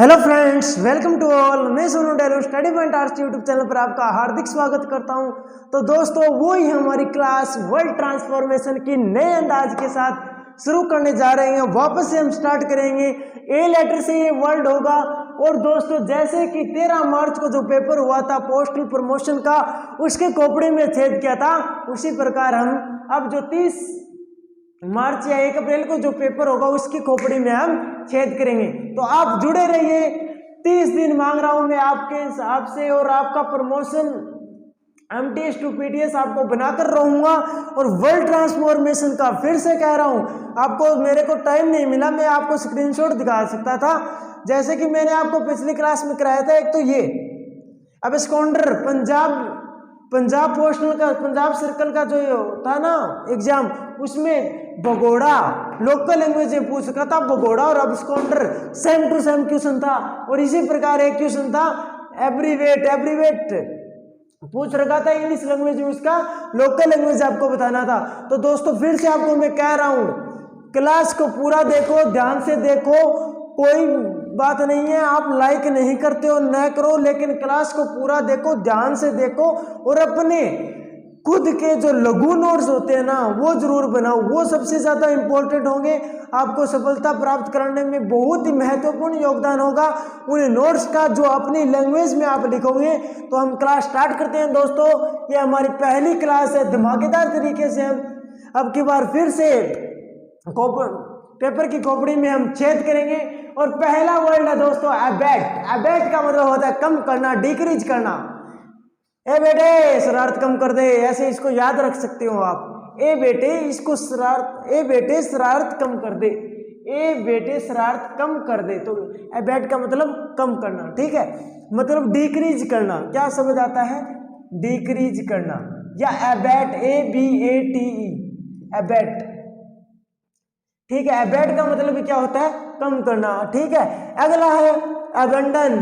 Hello friends, welcome to all. मैं सोनू डेलो study point arts YouTube channel पर आपका हार्दिक स्वागत करता हूं। तो दोस्तों, वो ही हमारी क्लास वर्ल्ड ट्रांसफॉर्मेशन की नए अंदाज के साथ शुरू करने जा रहे हैं। वापस से हम स्टार्ट करेंगे। ए लेटर से ये वर्ल्ड होगा। और दोस्तों, जैसे कि 13 मार्च को जो पेपर हुआ था पोस्टल प्रमोशन का, उसके खोपड़ी में छेद किया था, उसी प्रकार हम अब जो 30 मार्च या 1 अप्रैल को जो पेपर होगा उसकी खोपड़ी में हम छेद करेंगे। तो आप जुड़े रहिए। 30 दिन मांग रहा हूं मैं आपसे और आपका प्रमोशन MTS टू PTS आपको बनाकर रहूंगा। और वर्ल्ड ट्रांसफॉर्मेशन का फिर से कह रहा हूं, आपको मेरे को टाइम नहीं मिला, मैं आपको स्क्रीनशॉट दिखा सकता था जैसे कि मैंने आपको पिछली क्लास में कराया था। एक तो ये अब स्कॉन्डर पंजाब पोस्टल का, पंजाब सर्कल का जो था ना एग्जाम, उसमें भगोड़ा लोकल लैंग्वेज में पूछ रखा था। भगोड़ा और अबस्कॉन्डर सेम टू सेम क्वेश्चन था। और इसी प्रकार एक क्वेश्चन था एब्रीवेट पूछ रखा था इंग्लिश लैंग्वेज में, उसका लोकल लैंग्वेज आपको बताना था। तो दोस्तों, फिर से आपको मैं कह रहा हूं, क्लास को पूरा देखो, ध्यान से देखो। कोई बात नहीं है आप लाइक नहीं करते हो न करो, लेकिन क्लास को पूरा देखो, ध्यान से देखो। और अपने खुद के जो लघु नोट्स होते हैं ना, वो जरूर बनाओ, वो सबसे ज्यादा इंपॉर्टेंट होंगे। आपको सफलता प्राप्त करने में बहुत ही महत्वपूर्ण योगदान होगा उन नोट्स का जो अपनी लैंग्वेज में आप लिखोगे। तो हम क्लास स्टार्ट करते हैं दोस्तों। ये हमारी पहली क्लास है। धमाकेदार तरीके से हम अब की बार फिर से पेपर की खोपड़ी में हम छेद करेंगे। और पहला वर्ड है दोस्तों एबेट का मतलब होता है कम करना, डिक्रीज करना। ए बेटे शरारत कम कर दे, ऐसे इसको याद रख सकते हो आप। ए बेटे शरारत कम कर दे, ए बेटे शरारत कम कर दे। तो एबेट का मतलब कम करना, ठीक है। मतलब डिक्रीज करना, क्या समझ आता है? डिक्रीज करना या एबेट, ABATE एबेट, ठीक है। एबेट का मतलब क्या होता है? कम करना, ठीक है। अगला है अबंडन,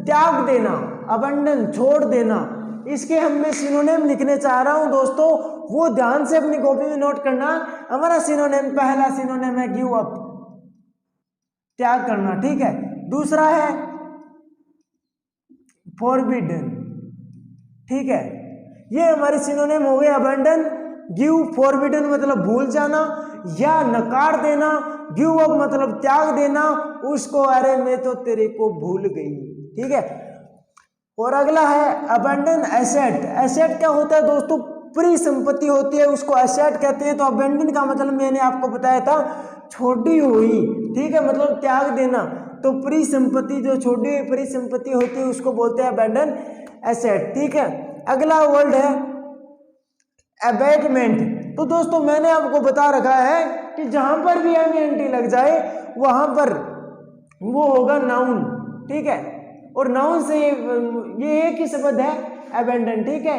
त्याग देना, अबंडन छोड़ देना। इसके हम मैं सिनोनिम लिखने चाह रहा हूं दोस्तों, वो ध्यान से अपनी कॉपी में नोट करना। हमारा सिनोनिम, पहला सिनोनिम है गिव अप, त्याग करना, ठीक है। दूसरा है फॉरबिडन, ठीक है। ये हमारी सिनोनिम हो गए अबंडन, गिव, फॉरबिडन मतलब भूल जाना या नकार देना, गिव अप मतलब त्याग देना उसको, अरे मैं तो तेरे को भूल गई, ठीक है। और अगला है अबंडन एसेट। एसेट क्या होता है दोस्तों? प्री संपत्ति होती है, उसको एसेट कहते हैं। तो अबंडन का मतलब मैंने आपको बताया था छोड़ी हुई, ठीक है, मतलब त्याग देना। तो प्री संपत्ति, जो छोड़ी हुई प्री संपत्ति होती है उसको बोलते हैं अबंडन एसेट, ठीक है। अगला वर्ड है अबेटमेंट। तो दोस्तों, मैंने आपको बता रखा है कि जहां पर भी MENT लग जाए वहां पर वो होगा नाउन, ठीक है। और नाउन से ये एक ही शब्द है अबेंडन, ठीक है।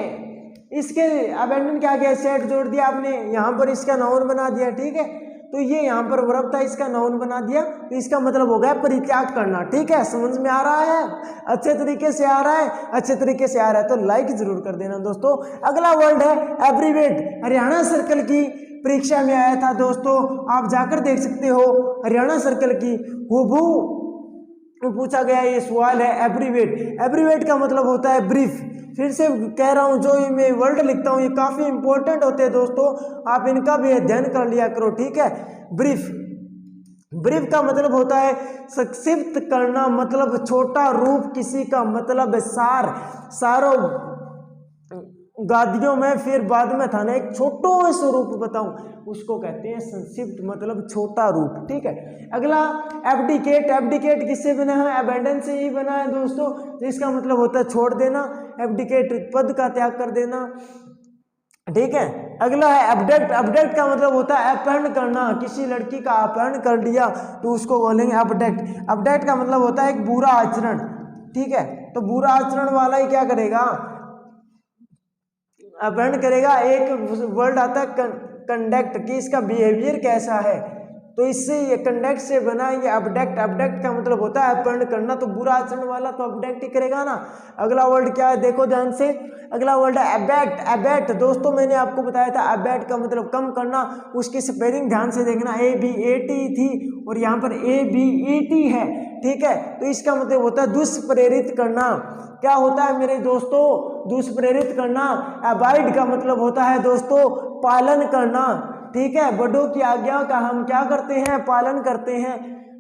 इसके अबेंडन क्या किया? सेट जोड़ दिया आपने, यहाँ पर इसका नाउन बना दिया, ठीक है। तो ये यहाँ पर वर्ब था, इसका नाउन बना दिया, तो इसका मतलब हो गया परित्याग करना, ठीक है। समझ में आ रहा है? अच्छे तरीके से आ रहा है, अच्छे तरीके से आ रहा है तो लाइक जरूर कर देना दोस्तों। अगला वर्ड है एब्रीवेट। हरियाणा सर्कल की परीक्षा में आया था दोस्तों, आप जाकर देख सकते हो। हरियाणा सर्कल की हुबहू पूछा गया ये सवाल है एब्रीवेट। एब्रीवेट का मतलब होता है ब्रीफ। फिर से कह रहा हूं, जो मैं वर्ड लिखता हूं ये काफी इंपॉर्टेंट होते हैं दोस्तों, आप इनका भी अध्ययन कर लिया करो, ठीक है। ब्रीफ, ब्रीफ का मतलब होता है संक्षिप्त करना, मतलब छोटा रूप किसी का, मतलब सार, सारों गादियों में फिर बाद में था ना एक छोटो स्वरूप बताऊं, उसको कहते हैं संक्षिप्त, मतलब छोटा रूप, ठीक है। अगला एब्डिकेट। एब्डिकेट किससे बना है? अबेंडन से ही बना है दोस्तों, तो इसका मतलब होता है छोड़ देना। एब्डिकेट पद का त्याग कर देना, ठीक है। अगला है अबडक्ट। अबडक्ट का मतलब होता है अपहरण करना, किसी लड़की का अपहरण कर लिया तो उसको बोलेंगे अबडक्ट। अबडक्ट का मतलब होता है एक बुरा आचरण, ठीक है। तो बुरा आचरण वाला ही क्या करेगा? अपहरण करेगा। एक वर्ड आता है कंडक्ट, कि इसका बिहेवियर कैसा है, तो इससे ये कंडक्ट से बना ये अबडक्ट। अबडक्ट का मतलब होता है अपहरण करना, तो बुरा आचरण वाला तो अबडक्ट ही करेगा ना। अगला वर्ड क्या है देखो ध्यान से, अगला वर्ड है एबैट। एबैट दोस्तों मैंने आपको बताया था एबैट का मतलब कम करना, उसकी स्पेलिंग ध्यान से देखना, ABAT थी और यहाँ पर ABET है, ठीक है। तो इसका मतलब होता है दुष्प्रेरित करना। क्या होता है मेरे दोस्तों, दुष्प्रेरित करना। अवॉइड का मतलब होता है दोस्तों पालन करना, ठीक है। बड़ों की आज्ञा का हम क्या करते हैं, पालन करते हैं,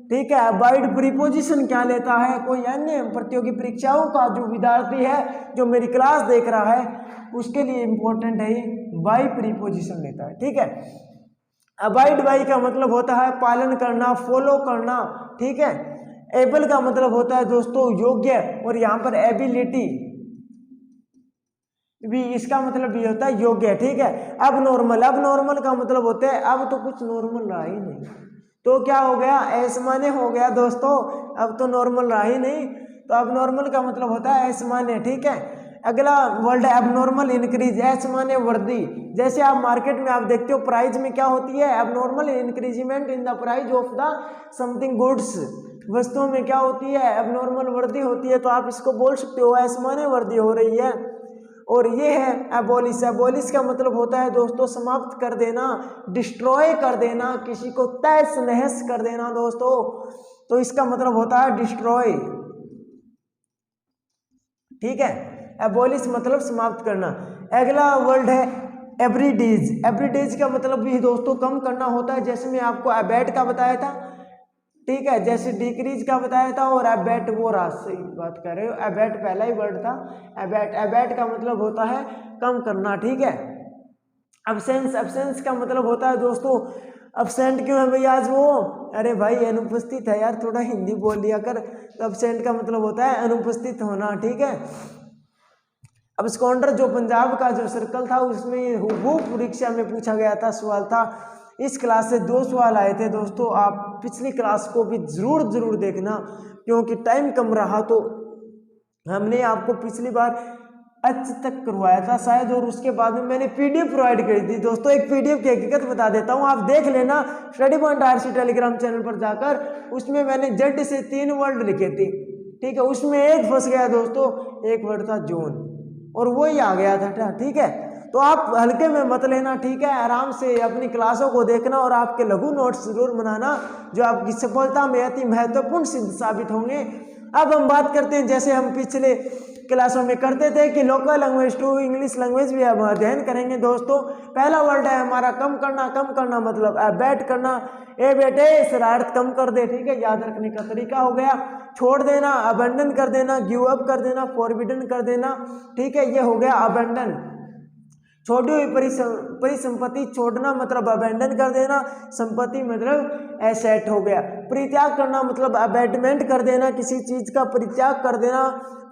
ठीक है। अवॉइड प्रीपोजिशन क्या लेता है, कोई अन्य प्रतियोगी परीक्षाओं का जो विद्यार्थी है जो मेरी क्लास देख रहा है उसके लिए इंपॉर्टेंट है ये, बाई प्रीपोजिशन लेता है, ठीक है। अवॉइड बाई का मतलब होता है पालन करना, फॉलो करना, ठीक है। एबल का मतलब होता है दोस्तों योग्य, और यहाँ पर एबिलिटी भी इसका मतलब ये होता है योग्य, ठीक है। अब नॉर्मल, अब नॉर्मल का मतलब होता है अब तो कुछ नॉर्मल रहा ही नहीं, तो क्या हो गया, असमान्य हो गया दोस्तों, अब तो नॉर्मल रहा ही नहीं, तो अब नॉर्मल का मतलब होता है असमान्य, ठीक है। अगला वर्ड है एबनॉर्मल इंक्रीज, असमान्य वृद्धि। जैसे आप मार्केट में आप देखते हो प्राइस में क्या होती है, abnormal increment in the price of the something goods, वस्तुओं में क्या होती है, एबनॉर्मल वृद्धि होती है, तो आप इसको बोल सकते हो असमान्य वृद्धि हो रही है। और ये है एबोलिश। एबोलिश का मतलब होता है दोस्तों समाप्त कर देना, डिस्ट्रॉय कर देना, किसी को तहस नहस कर देना दोस्तों, तो इसका मतलब होता है डिस्ट्रॉय, ठीक है। एबोलिश मतलब समाप्त करना। अगला वर्ड है एवरीडेज। एवरीडेज का मतलब भी दोस्तों कम करना होता है, जैसे मैं आपको अबैट का बताया था, ठीक है, जैसे डिक्रीज का बताया था, और अबैट वो राशि बात कर रहे हो, अबैट पहला ही वर्ड था, अबैट। अबैट का मतलब होता है कम करना, ठीक है। अब्सेंस, अब्सेंस का मतलब होता है दोस्तों अब्सेंट क्यों है भैया आज वो, अरे भाई अनुपस्थित है यार, थोड़ा हिंदी बोल लिया कर। तो अब्सेंट का मतलब होता है अनुपस्थित होना, ठीक है। अब स्कॉन्डर जो पंजाब का जो सर्कल था उसमें वो परीक्षा में पूछा गया था, सवाल था। इस क्लास से 2 सवाल आए थे दोस्तों, आप पिछली क्लास को भी जरूर देखना, क्योंकि टाइम कम रहा तो हमने आपको पिछली बार अच्छ तक करवाया था शायद, और उसके बाद में मैंने PDF प्रोवाइड करी थी दोस्तों। एक PDF की हकीकत बता देता हूँ, आप देख लेना study point RC Telegram channel पर जाकर, उसमें मैंने जड से 3 वर्ड लिखे थे, ठीक है। उसमें एक फंस गया दोस्तों, एक वर्ड था जोन, और वही आ गया था, ठीक है। तो आप हल्के में मत लेना, ठीक है। आराम से अपनी क्लासों को देखना और आपके लघु नोट्स जरूर बनाना, जो आपकी सफलता में अति महत्वपूर्ण सिद्ध साबित होंगे। अब हम बात करते हैं, जैसे हम पिछले क्लासों में करते थे कि local language to English language भी हम अध्ययन करेंगे दोस्तों। पहला वर्ड है हमारा कम करना। कम करना मतलब अबैट करना, ए बेटे शरारत कम कर दे, ठीक है, याद रखने का तरीका हो गया। छोड़ देना, अबेंडन कर देना, गिव अप कर देना, फॉरबिडन कर देना, ठीक है, ये हो गया अबेंडन। छोड़ी हुई परिसंपत्ति छोड़ना मतलब अबेंडन कर देना, संपत्ति मतलब एसेट हो गया। परित्याग करना मतलब अबेटमेंट कर देना, किसी चीज का परित्याग कर देना,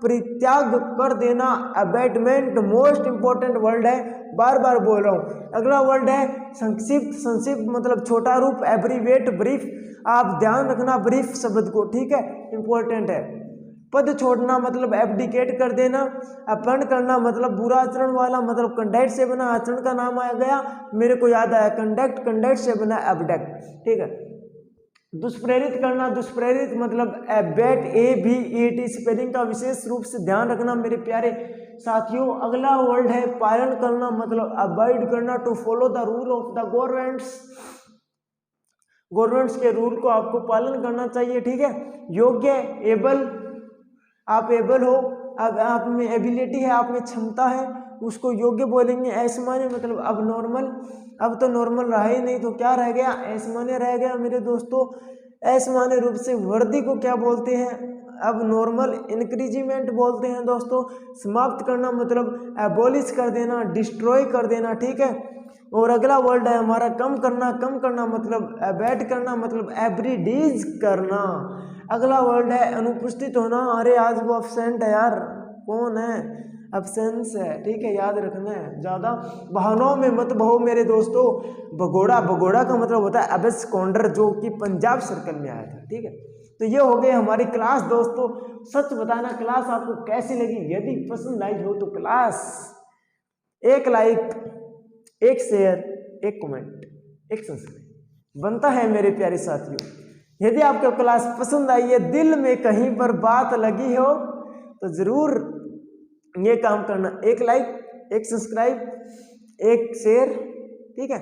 परित्याग कर देना, अबेटमेंट मोस्ट इंपॉर्टेंट वर्ड है, बार बार बोल रहा हूँ। अगला वर्ड है संक्षिप्त। संक्षिप्त मतलब छोटा रूप, एब्रीवेट, ब्रीफ, आप ध्यान रखना ब्रीफ शब्द को, ठीक है, इंपॉर्टेंट है। पद छोड़ना मतलब एब्डिकेट कर देना। अपहरण करना मतलब बुरा आचरण वाला, मतलब कंडक्ट से बना आचरण का नाम आ गया, मेरे को याद आया कंडक्ट, कंडक्ट से बना एबडक्ट, ठीक है। दुष्प्रेरित करना, दुष्प्रेरित मतलब एबेट, ABET, स्पेलिंग का विशेष रूप से ध्यान रखना मेरे प्यारे साथियों। अगला वर्ड है पालन करना मतलब अवॉइड करना, to follow the rule of the governments. Governments के रूल को आपको पालन करना चाहिए, ठीक है। योग्य, एबल, आप एबल हो, अब आप में एबिलिटी है, आप में क्षमता है, उसको योग्य बोलेंगे। असमान्य मतलब अब नॉर्मल, अब तो नॉर्मल रहा ही नहीं, तो क्या रह गया, असमान्य रह गया मेरे दोस्तों। असमान्य रूप से वृद्धि को क्या बोलते हैं, अब नॉर्मल इंक्रीजमेंट बोलते हैं दोस्तों। समाप्त करना मतलब एबोलिश कर देना, डिस्ट्रॉय कर देना, ठीक है। और अगला वर्ड है हमारा कम करना। कम करना मतलब अबैट करना, मतलब एवरीडेज करना। अगला वर्ड है अनुपस्थित होना, अरे आज वो एब्सेंट है यार, कौन है, एब्सेंस है, ठीक है, याद रखना है। ज़्यादा बहानों में मत बहो मेरे दोस्तों। भगोड़ा, भगोड़ा का मतलब होता है एब्सकॉन्डर, जो कि पंजाब सर्कल में आया था, ठीक है। तो ये हो गई हमारी क्लास दोस्तों। सच बताना क्लास आपको कैसी लगी, यदि पसंद आई हो तो क्लास एक लाइक, एक शेयर, एक कमेंट, एक सब्सक्राइब बनता है मेरे प्यारे साथियों। यदि आपको क्लास पसंद आई है, दिल में कहीं पर बात लगी हो, तो ज़रूर ये काम करना, एक लाइक, एक सब्सक्राइब, एक शेयर, ठीक है,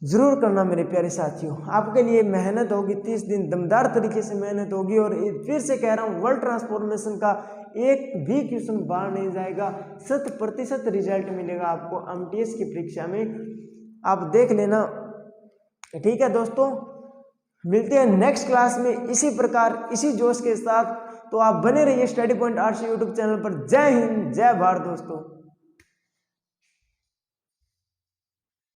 जरूर करना मेरे प्यारे साथियों। आपके लिए मेहनत होगी, 30 दिन दमदार तरीके से मेहनत होगी। और फिर से कह रहा हूँ, वर्ल्ड ट्रांसफॉर्मेशन का एक भी क्वेश्चन बाहर नहीं जाएगा, 100% रिजल्ट मिलेगा आपको एमटीएस की परीक्षा में, आप देख लेना, ठीक है दोस्तों। मिलते हैं नेक्स्ट क्लास में इसी प्रकार, इसी जोश के साथ। तो आप बने रहिए study point arts YouTube channel पर। जय हिंद, जय भारत दोस्तों।